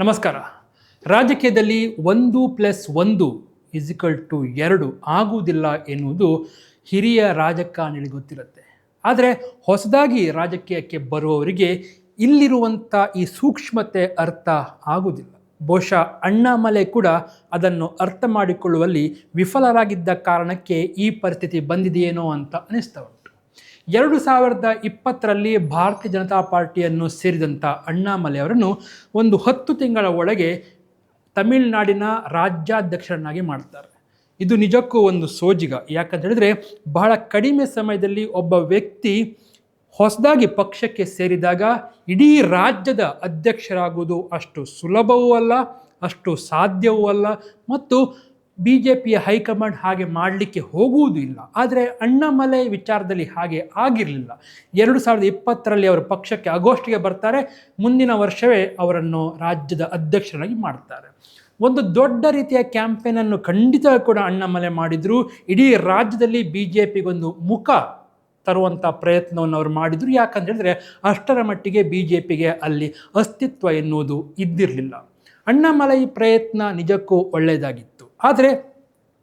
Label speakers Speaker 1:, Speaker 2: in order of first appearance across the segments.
Speaker 1: ನಮಸ್ಕಾರ. ರಾಜಕೀಯದಲ್ಲಿ 1+1 2 ಆಗುವುದಿಲ್ಲ ಎನ್ನುವುದು ಹಿರಿಯ ರಾಜಕಾರಣಿಗಳಿಗೆ ಗೊತ್ತಿರುತ್ತೆ. ಆದರೆ ಹೊಸದಾಗಿ ರಾಜಕೀಯಕ್ಕೆ ಬರುವವರಿಗೆ ಇಲ್ಲಿರುವಂಥ ಈ ಸೂಕ್ಷ್ಮತೆ ಅರ್ಥ ಆಗುವುದಿಲ್ಲ. ಬಹುಶಃ ಅಣ್ಣಾಮಲೈ ಕೂಡ ಅದನ್ನು ಅರ್ಥ ಮಾಡಿಕೊಳ್ಳುವಲ್ಲಿ ವಿಫಲರಾಗಿದ್ದ ಕಾರಣಕ್ಕೆ ಈ ಪರಿಸ್ಥಿತಿ ಬಂದಿದೆಯೇನೋ ಅಂತ ಅನಿಸ್ತಾ ಉಂಟು. 2020ರಲ್ಲಿ ಭಾರತೀಯ ಜನತಾ ಪಾರ್ಟಿಯನ್ನು ಸೇರಿದಂಥ ಅಣ್ಣಾಮಲೈ ಅವರನ್ನು ಒಂದು 10 ತಿಂಗಳ ಒಳಗೆ ತಮಿಳುನಾಡಿನ ರಾಜ್ಯಾಧ್ಯಕ್ಷರನ್ನಾಗಿ ಮಾಡ್ತಾರೆ. ಇದು ನಿಜಕ್ಕೂ ಒಂದು ಸೋಜಿಗ. ಯಾಕಂತ ಹೇಳಿದ್ರೆ ಬಹಳ ಕಡಿಮೆ ಸಮಯದಲ್ಲಿ ಒಬ್ಬ ವ್ಯಕ್ತಿ ಹೊಸದಾಗಿ ಪಕ್ಷಕ್ಕೆ ಸೇರಿದಾಗ ಇಡೀ ರಾಜ್ಯದ ಅಧ್ಯಕ್ಷರಾಗುವುದು ಅಷ್ಟು ಸುಲಭವೂ ಅಲ್ಲ, ಅಷ್ಟು ಸಾಧ್ಯವೂ ಅಲ್ಲ, ಮತ್ತು BJPಯ ಹೈಕಮಾಂಡ್ ಹಾಗೆ ಮಾಡಲಿಕ್ಕೆ ಹೋಗುವುದೂ ಇಲ್ಲ. ಆದರೆ ಅಣ್ಣಾಮಲೈ ವಿಚಾರದಲ್ಲಿ ಹಾಗೆ ಆಗಿರಲಿಲ್ಲ. 2020ರಲ್ಲಿ ಅವರು ಪಕ್ಷಕ್ಕೆ ಆಗಸ್ಟ್ಗೆ ಬರ್ತಾರೆ. ಮುಂದಿನ ವರ್ಷವೇ ಅವರನ್ನು ರಾಜ್ಯದ ಅಧ್ಯಕ್ಷರಾಗಿ ಮಾಡ್ತಾರೆ. ಒಂದು ದೊಡ್ಡ ರೀತಿಯ ಕ್ಯಾಂಪೇನನ್ನು ಖಂಡಿತ ಕೂಡ ಅಣ್ಣಾಮಲೈ ಮಾಡಿದರು. ಇಡೀ ರಾಜ್ಯದಲ್ಲಿ BJPಗೊಂದು ಮುಖ ತರುವಂಥ ಪ್ರಯತ್ನವನ್ನು ಅವರು ಮಾಡಿದರು. ಯಾಕಂತ ಹೇಳಿದ್ರೆ ಅಷ್ಟರ ಮಟ್ಟಿಗೆ BJPಗೆ ಅಲ್ಲಿ ಅಸ್ತಿತ್ವ ಎನ್ನುವುದು ಇದ್ದಿರಲಿಲ್ಲ. ಅಣ್ಣಾಮಲೈ ಪ್ರಯತ್ನ ನಿಜಕ್ಕೂ ಒಳ್ಳೆಯದಾಗಿತ್ತು. ಆದರೆ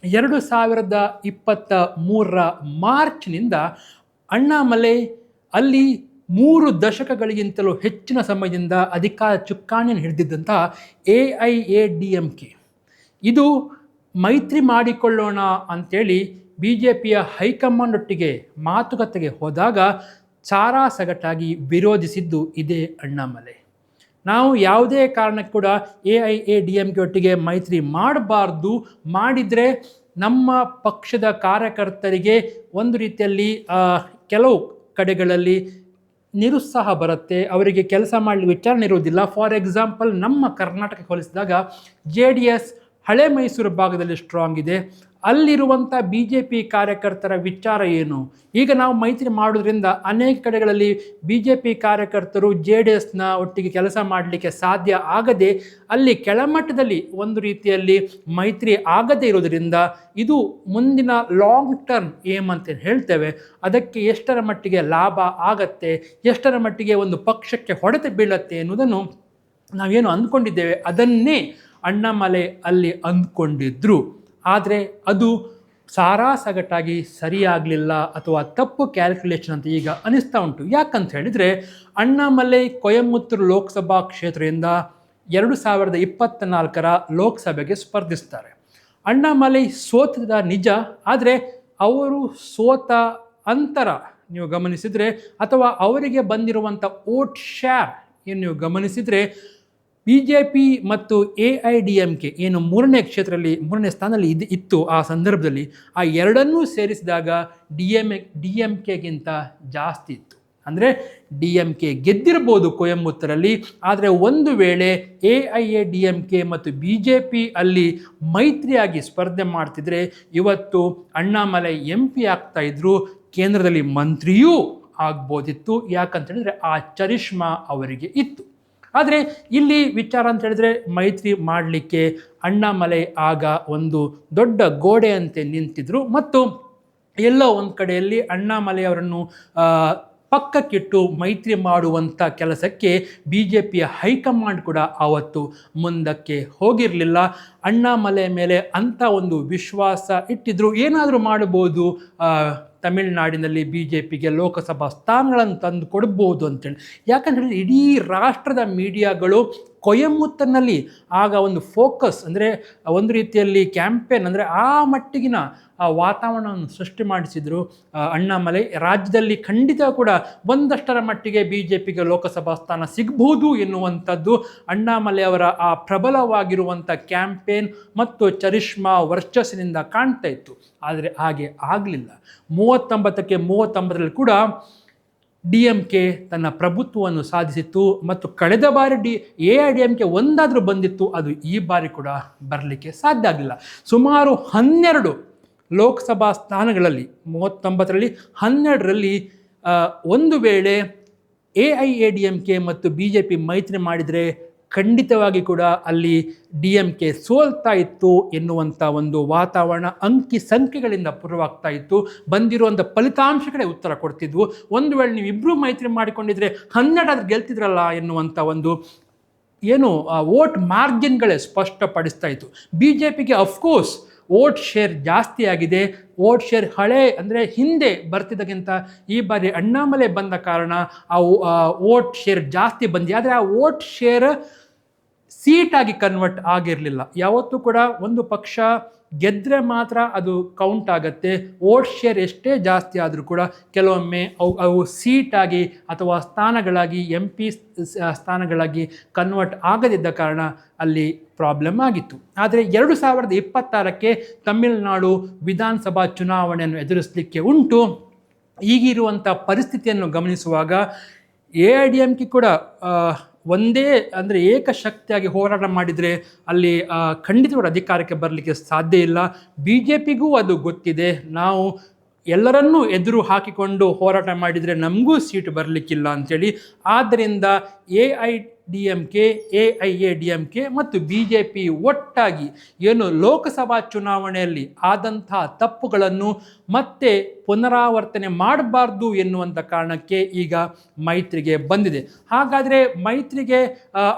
Speaker 1: 2023ರ ಮಾರ್ಚ್ನಿಂದ ಅಣ್ಣಾಮಲೈ ಅಲ್ಲಿ 3 ದಶಕಗಳಿಗಿಂತಲೂ ಹೆಚ್ಚಿನ ಸಮಯದಿಂದ ಅಧಿಕಾರ ಚುಕ್ಕಾಣಿಯನ್ನು ಹಿಡಿದಿದ್ದಂತಹ AIADMK ಇದು ಮೈತ್ರಿ ಮಾಡಿಕೊಳ್ಳೋಣ ಅಂಥೇಳಿ BJPಯ ಹೈಕಮಾಂಡೊಟ್ಟಿಗೆ ಮಾತುಕತೆಗೆ ಹೋದಾಗ ಸಾರಾಸಗಟಾಗಿ ವಿರೋಧಿಸಿದ್ದು ಇದೇ ಅಣ್ಣಾಮಲೈ. ನಾವು ಯಾವುದೇ ಕಾರಣಕ್ಕೆ ಕೂಡ AIADMK ಒಟ್ಟಿಗೆ ಮೈತ್ರಿ ಮಾಡಬಾರ್ದು, ಮಾಡಿದರೆ ನಮ್ಮ ಪಕ್ಷದ ಕಾರ್ಯಕರ್ತರಿಗೆ ಒಂದು ರೀತಿಯಲ್ಲಿ ಕೆಲವು ಕಡೆಗಳಲ್ಲಿ ನಿರುತ್ಸಾಹ ಬರುತ್ತೆ, ಅವರಿಗೆ ಕೆಲಸ ಮಾಡಲಿಕ್ಕೆ ವಿಚಾರಣೆ ಇರುವುದಿಲ್ಲ. ಫಾರ್ ಎಕ್ಸಾಂಪಲ್, ನಮ್ಮ ಕರ್ನಾಟಕಕ್ಕೆ ಹೋಲಿಸಿದಾಗ JDS ಹಳೆ ಮೈಸೂರು ಭಾಗದಲ್ಲಿ ಸ್ಟ್ರಾಂಗ್ ಇದೆ. ಅಲ್ಲಿರುವಂಥ BJP ಕಾರ್ಯಕರ್ತರ ವಿಚಾರ ಏನು? ಈಗ ನಾವು ಮೈತ್ರಿ ಮಾಡೋದ್ರಿಂದ ಅನೇಕ ಕಡೆಗಳಲ್ಲಿ BJP ಕಾರ್ಯಕರ್ತರು JDSನ ಒಟ್ಟಿಗೆ ಕೆಲಸ ಮಾಡಲಿಕ್ಕೆ ಸಾಧ್ಯ ಆಗದೆ ಅಲ್ಲಿ ಕೆಳಮಟ್ಟದಲ್ಲಿ ಒಂದು ರೀತಿಯಲ್ಲಿ ಮೈತ್ರಿ ಆಗದೇ ಇರೋದರಿಂದ ಇದು ಮುಂದಿನ ಲಾಂಗ್ ಟರ್ಮ್ ಏಮ್ ಅಂತ ಹೇಳ್ತೇವೆ, ಅದಕ್ಕೆ ಎಷ್ಟರ ಮಟ್ಟಿಗೆ ಲಾಭ ಆಗತ್ತೆ, ಎಷ್ಟರ ಮಟ್ಟಿಗೆ ಒಂದು ಪಕ್ಷಕ್ಕೆ ಹೊಡೆತ ಬೀಳತ್ತೆ ಎನ್ನುವುದನ್ನು ನಾವೇನು ಅಂದ್ಕೊಂಡಿದ್ದೇವೆ ಅದನ್ನೇ ಅಣ್ಣಾಮಲೈ ಅಲ್ಲಿ ಅಂದ್ಕೊಂಡಿದ್ರು. ಆದರೆ ಅದು ಸಾರಾಸಗಟಾಗಿ ಸರಿಯಾಗಲಿಲ್ಲ ಅಥವಾ ತಪ್ಪು ಕ್ಯಾಲ್ಕುಲೇಷನ್ ಅಂತ ಈಗ ಅನಿಸ್ತಾ ಉಂಟು. ಯಾಕಂತ ಹೇಳಿದರೆ ಅಣ್ಣಾಮಲೈ ಕೊಯಮತ್ತೂರು ಲೋಕಸಭಾ ಕ್ಷೇತ್ರದಿಂದ 2024ರ ಲೋಕಸಭೆಗೆ ಸ್ಪರ್ಧಿಸ್ತಾರೆ. ಅಣ್ಣಾಮಲೈ ಸೋತಿದ ನಿಜ, ಆದರೆ ಅವರು ಸೋತ ಅಂತರ ನೀವು ಗಮನಿಸಿದರೆ ಅಥವಾ ಅವರಿಗೆ ಬಂದಿರುವಂಥ ವೋಟ್ ಶೇರ್ ಏನು ನೀವು ಗಮನಿಸಿದರೆ BJP ಮತ್ತು AIADMK ಏನು ಮೂರನೇ ಸ್ಥಾನದಲ್ಲಿ ಇತ್ತು ಆ ಸಂದರ್ಭದಲ್ಲಿ, ಆ ಎರಡನ್ನೂ ಸೇರಿಸಿದಾಗ DMKಗಿಂತ ಜಾಸ್ತಿ ಇತ್ತು. ಅಂದರೆ DMK ಗೆದ್ದಿರ್ಬೋದು ಕೊಯಮತ್ತೂರಲ್ಲಿ, ಆದರೆ ಒಂದು ವೇಳೆ AIADMK ಮತ್ತು BJP ಅಲ್ಲಿ ಮೈತ್ರಿಯಾಗಿ ಸ್ಪರ್ಧೆ ಮಾಡ್ತಿದ್ರೆ ಇವತ್ತು ಅಣ್ಣಾಮಲೈ MP ಆಗ್ತಾಯಿದ್ರು, ಕೇಂದ್ರದಲ್ಲಿ ಮಂತ್ರಿಯೂ ಆಗ್ಬೋದಿತ್ತು. ಯಾಕಂತ ಹೇಳಿದ್ರೆ ಆ ಚರಿಷ್ಮಾ ಅವರಿಗೆ ಇತ್ತು. ಆದರೆ ಇಲ್ಲಿ ವಿಚಾರ ಅಂತ ಹೇಳಿದ್ರೆ ಮೈತ್ರಿ ಮಾಡಲಿಕ್ಕೆ ಅಣ್ಣಾಮಲೈ ಆಗ ಒಂದು ದೊಡ್ಡ ಗೋಡೆಯಂತೆ ನಿಂತಿದ್ರು ಮತ್ತು ಎಲ್ಲೋ ಒಂದು ಕಡೆಯಲ್ಲಿ ಅಣ್ಣಾಮಲೈ ಅವರನ್ನು ಪಕ್ಕಕ್ಕಿಟ್ಟು ಮೈತ್ರಿ ಮಾಡುವಂಥ ಕೆಲಸಕ್ಕೆ BJPಯ ಹೈಕಮಾಂಡ್ ಕೂಡ ಆವತ್ತು ಮುಂದಕ್ಕೆ ಹೋಗಿರಲಿಲ್ಲ. ಅಣ್ಣಾಮಲೈ ಮೇಲೆ ಅಂಥ ಒಂದು ವಿಶ್ವಾಸ ಇಟ್ಟಿದ್ರು, ಏನಾದರೂ ಮಾಡಬಹುದು, ತಮಿಳುನಾಡಿನಲ್ಲಿ BJPಗೆ ಲೋಕಸಭಾ ಸ್ಥಾನಗಳನ್ನು ತಂದು ಕೊಡ್ಬೋದು ಅಂತೇಳಿ. ಯಾಕಂತ ಹೇಳಿದ್ರೆ ಇಡೀ ರಾಷ್ಟ್ರದ ಮೀಡಿಯಾಗಳು ಕೊಯಮತ್ತೂರಿನಲ್ಲಿ ಆಗ ಒಂದು ಫೋಕಸ್ ಅಂದರೆ ಒಂದು ರೀತಿಯಲ್ಲಿ ಕ್ಯಾಂಪೇನ್ ಅಂದರೆ ಆ ಮಟ್ಟಿಗಿನ ವಾತಾವರಣವನ್ನು ಸೃಷ್ಟಿ ಮಾಡಿಸಿದರು ಅಣ್ಣಾಮಲೈ. ರಾಜ್ಯದಲ್ಲಿ ಖಂಡಿತ ಕೂಡ ಒಂದಷ್ಟರ ಮಟ್ಟಿಗೆ BJPಗೆ ಲೋಕಸಭಾ ಸ್ಥಾನ ಸಿಗಬಹುದು ಎನ್ನುವಂಥದ್ದು ಅಣ್ಣಾಮಲೈ ಅವರ ಆ ಪ್ರಬಲವಾಗಿರುವಂಥ ಕ್ಯಾಂಪೇನ್ ಮತ್ತು ಚರಿಷ್ಮಾ ವರ್ಚಸ್ಸಿನಿಂದ ಕಾಣ್ತಾ ಇತ್ತು. ಆದರೆ ಹಾಗೆ ಆಗಲಿಲ್ಲ. 39ಕ್ಕೆ 39ರಲ್ಲಿ ಕೂಡ DMK ತನ್ನ ಪ್ರಭುತ್ವವನ್ನು ಸಾಧಿಸಿತ್ತು ಮತ್ತು ಕಳೆದ ಬಾರಿ AIADMK ಒಂದಾದರೂ ಬಂದಿತ್ತು, ಅದು ಈ ಬಾರಿ ಕೂಡ ಬರಲಿಕ್ಕೆ ಸಾಧ್ಯ ಆಗಲಿಲ್ಲ. ಸುಮಾರು 12 ಲೋಕಸಭಾ ಸ್ಥಾನಗಳಲ್ಲಿ 39ರಲ್ಲಿ 12ರಲ್ಲಿ ಒಂದು ವೇಳೆ AIADMK ಮತ್ತು BJP ಮೈತ್ರಿ ಮಾಡಿದರೆ ಖಂಡಿತವಾಗಿ ಕೂಡ ಅಲ್ಲಿ DMK ಸೋಲ್ತಾ ಇತ್ತು ಎನ್ನುವಂಥ ಒಂದು ವಾತಾವರಣ ಅಂಕಿ ಸಂಖ್ಯೆಗಳಿಂದ ಪೂರ್ವವಾಗ್ತಾ ಇತ್ತು. ಬಂದಿರುವಂಥ ಫಲಿತಾಂಶಗಳೇ ಉತ್ತರ ಕೊಡ್ತಿದ್ವು. ಒಂದು ವೇಳೆ ನೀವು ಇಬ್ಬರು ಮೈತ್ರಿ ಮಾಡಿಕೊಂಡಿದ್ರೆ 12 ಗೆಲ್ತಿದ್ರಲ್ಲ ಎನ್ನುವಂಥ ಒಂದು ಏನು ವೋಟ್ ಮಾರ್ಜಿನ್ಗಳೇ ಸ್ಪಷ್ಟಪಡಿಸ್ತಾ ಇತ್ತು. ಬಿ ಜೆ ಪಿಗೆ ಅಫ್ಕೋರ್ಸ್ ವೋಟ್ ಶೇರ್ ಜಾಸ್ತಿ ಆಗಿದೆ. ವೋಟ್ ಶೇರ್ ಅಂದರೆ ಹಿಂದೆ ಬರ್ತಿದ್ದಕ್ಕಿಂತ ಈ ಬಾರಿ ಅಣ್ಣಾಮಲೈ ಬಂದ ಕಾರಣ ಆ ವೋಟ್ ಶೇರ್ ಜಾಸ್ತಿ ಬಂದಿದೆ. ಆದರೆ ಆ ವೋಟ್ ಶೇರ್ ಸೀಟಾಗಿ ಕನ್ವರ್ಟ್ ಆಗಿರಲಿಲ್ಲ. ಯಾವತ್ತೂ ಕೂಡ ಒಂದು ಪಕ್ಷ ಗೆದ್ದರೆ ಮಾತ್ರ ಅದು ಕೌಂಟ್ ಆಗುತ್ತೆ. ವೋಟ್ ಶೇರ್ ಎಷ್ಟೇ ಜಾಸ್ತಿ ಆದರೂ ಕೂಡ ಕೆಲವೊಮ್ಮೆ ಅವು ಸೀಟಾಗಿ ಅಥವಾ ಸ್ಥಾನಗಳಾಗಿ MP ಸ್ಥಾನಗಳಾಗಿ ಕನ್ವರ್ಟ್ ಆಗದಿದ್ದ ಕಾರಣ ಅಲ್ಲಿ ಪ್ರಾಬ್ಲಮ್ ಆಗಿತ್ತು. ಆದರೆ 2026ಕ್ಕೆ ತಮಿಳುನಾಡು ವಿಧಾನಸಭಾ ಚುನಾವಣೆಯನ್ನು ಎದುರಿಸಲಿಕ್ಕೆ ಉಂಟು. ಈಗಿರುವಂಥ ಪರಿಸ್ಥಿತಿಯನ್ನು ಗಮನಿಸುವಾಗ AIADMK ಕೂಡ ಒಂದೇ ಅಂದರೆ ಏಕಶಕ್ತಿಯಾಗಿ ಹೋರಾಟ ಮಾಡಿದರೆ ಅಲ್ಲಿ ಖಂಡಿತವಾದ ಅಧಿಕಾರಕ್ಕೆ ಬರಲಿಕ್ಕೆ ಸಾಧ್ಯ ಇಲ್ಲ. BJPಗೂ ಅದು ಗೊತ್ತಿದೆ. ನಾವು ಎಲ್ಲರನ್ನೂ ಎದುರು ಹಾಕಿಕೊಂಡು ಹೋರಾಟ ಮಾಡಿದರೆ ನಮಗೂ ಸೀಟ್ ಬರಲಿಕ್ಕಿಲ್ಲ ಅಂಥೇಳಿ. ಆದ್ದರಿಂದ AIADMK ಮತ್ತು BJP ಒಟ್ಟಾಗಿ ಏನು ಲೋಕಸಭಾ ಚುನಾವಣೆಯಲ್ಲಿ ಆದಂಥ ತಪ್ಪುಗಳನ್ನು ಮತ್ತೆ ಪುನರಾವರ್ತನೆ ಮಾಡಬಾರ್ದು ಎನ್ನುವಂಥ ಕಾರಣಕ್ಕೆ ಈಗ ಮೈತ್ರಿಗೆ ಬಂದಿದೆ. ಹಾಗಾದರೆ ಮೈತ್ರಿಗೆ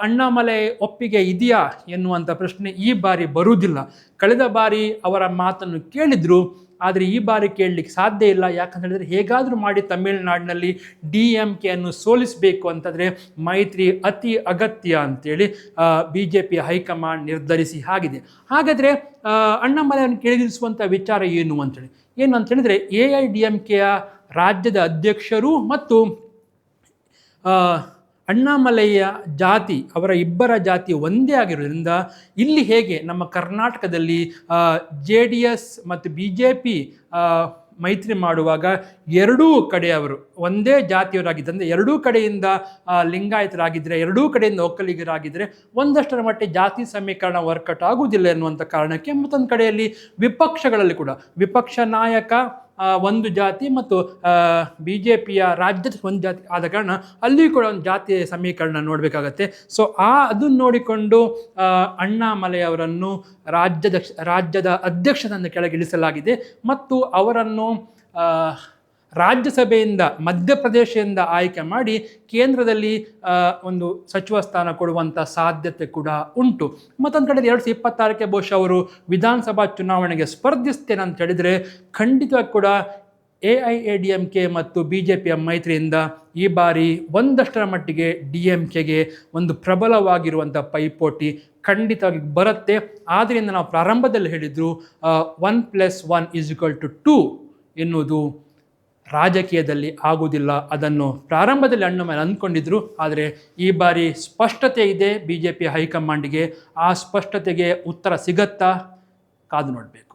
Speaker 1: ಅಣ್ಣಾಮಲೈ ಒಪ್ಪಿಗೆ ಇದೆಯಾ ಎನ್ನುವಂಥ ಪ್ರಶ್ನೆ ಈ ಬಾರಿ ಬರುವುದಿಲ್ಲ. ಕಳೆದ ಬಾರಿ ಅವರ ಮಾತನ್ನು ಕೇಳಿದ್ರು, ಆದರೆ ಈ ಬಾರಿ ಕೇಳಲಿಕ್ಕೆ ಸಾಧ್ಯ ಇಲ್ಲ. ಯಾಕಂತ ಹೇಳಿದ್ರೆ ಹೇಗಾದರೂ ಮಾಡಿ ತಮಿಳುನಾಡಿನಲ್ಲಿ DMKಯನ್ನು ಸೋಲಿಸಬೇಕು ಅಂತಂದರೆ ಮೈತ್ರಿ ಅತಿ ಅಗತ್ಯ ಅಂತೇಳಿ BJP ಹೈಕಮಾಂಡ್ ನಿರ್ಧರಿಸಿ ಆಗಿದೆ. ಹಾಗಾದರೆ ಅಣ್ಣಾಮಲೈಯನ್ನು ಕೆಳಗಿಳಿಸುವಂಥ ವಿಚಾರ ಏನು ಅಂತ ಹೇಳಿದರೆ AIADMKಯ ರಾಜ್ಯದ ಅಧ್ಯಕ್ಷರು ಮತ್ತು ಅಣ್ಣಾಮಲೈಯ ಜಾತಿ, ಅವರ ಇಬ್ಬರ ಜಾತಿ ಒಂದೇ ಆಗಿರೋದ್ರಿಂದ ಇಲ್ಲಿ ಹೇಗೆ ನಮ್ಮ ಕರ್ನಾಟಕದಲ್ಲಿ JDS ಮತ್ತು BJP ಮೈತ್ರಿ ಮಾಡುವಾಗ ಎರಡೂ ಕಡೆಯವರು ಒಂದೇ ಜಾತಿಯವರಾಗಿದ್ದರೆ, ಎರಡೂ ಕಡೆಯಿಂದ ಲಿಂಗಾಯತರಾಗಿದ್ದರೆ, ಎರಡೂ ಕಡೆಯಿಂದ ಒಕ್ಕಲಿಗರಾಗಿದ್ದರೆ ಒಂದಷ್ಟರ ಮಟ್ಟಿಗೆ ಜಾತಿ ಸಮೀಕರಣ ವರ್ಕೌಟ್ ಆಗುವುದಿಲ್ಲ ಎನ್ನುವಂಥ ಕಾರಣಕ್ಕೆ ಮತ್ತೊಂದು ಕಡೆಯಲ್ಲಿ ವಿಪಕ್ಷಗಳಲ್ಲಿ ಕೂಡ ವಿಪಕ್ಷ ನಾಯಕ ಒಂದು ಜಾತಿ ಮತ್ತು BJPಯ ರಾಜ್ಯದ ಒಂದು ಜಾತಿ ಆದ ಕಾರಣ ಅಲ್ಲಿಯೂ ಕೂಡ ಒಂದು ಜಾತಿ ಸಮೀಕರಣ ನೋಡಬೇಕಾಗತ್ತೆ. ಸೊ ಅದನ್ನು ನೋಡಿಕೊಂಡು ಅಣ್ಣಾಮಲೈ ಅವರನ್ನು ರಾಜ್ಯದ ಅಧ್ಯಕ್ಷದಿಂದ ಕೆಳಗಿಳಿಸಲಾಗಿದೆ ಮತ್ತು ಅವರನ್ನು ರಾಜ್ಯಸಭೆಯಿಂದ ಮಧ್ಯಪ್ರದೇಶದಿಂದ ಆಯ್ಕೆ ಮಾಡಿ ಕೇಂದ್ರದಲ್ಲಿ ಒಂದು ಸಚಿವ ಸ್ಥಾನ ಕೊಡುವಂಥ ಸಾಧ್ಯತೆ ಕೂಡ ಉಂಟು. ಮತ್ತೊಂದು ಕಡೆ 2026ಕ್ಕೆ ಬಹುಶಃ ಅವರು ವಿಧಾನಸಭಾ ಚುನಾವಣೆಗೆ ಸ್ಪರ್ಧಿಸ್ತೇನೆ ಅಂತ ಹೇಳಿದರೆ ಖಂಡಿತವಾಗಿ ಕೂಡ AIADMK ಮತ್ತು BJPಯ ಮೈತ್ರಿಯಿಂದ ಈ ಬಾರಿ ಒಂದಷ್ಟರ ಮಟ್ಟಿಗೆ DMKಗೆ ಒಂದು ಪ್ರಬಲವಾಗಿರುವಂಥ ಪೈಪೋಟಿ ಖಂಡಿತವಾಗಿ ಬರುತ್ತೆ. ಆದ್ದರಿಂದ ನಾವು ಪ್ರಾರಂಭದಲ್ಲಿ ಹೇಳಿದ್ರು 1+1=2 ಎನ್ನುವುದು ರಾಜಕೀಯದಲ್ಲಿ ಆಗುವುದಿಲ್ಲ. ಅದನ್ನು ಪ್ರಾರಂಭದಲ್ಲಿ ಅಣ್ಣಾಮಲೈ ಅಂದ್ಕೊಂಡಿದ್ರು. ಆದರೆ ಈ ಬಾರಿ ಸ್ಪಷ್ಟತೆ ಇದೆ BJP ಹೈಕಮಾಂಡ್ಗೆ. ಆ ಸ್ಪಷ್ಟತೆಗೆ ಉತ್ತರ ಸಿಗತ್ತಾ? ಕಾದು ನೋಡಬೇಕು.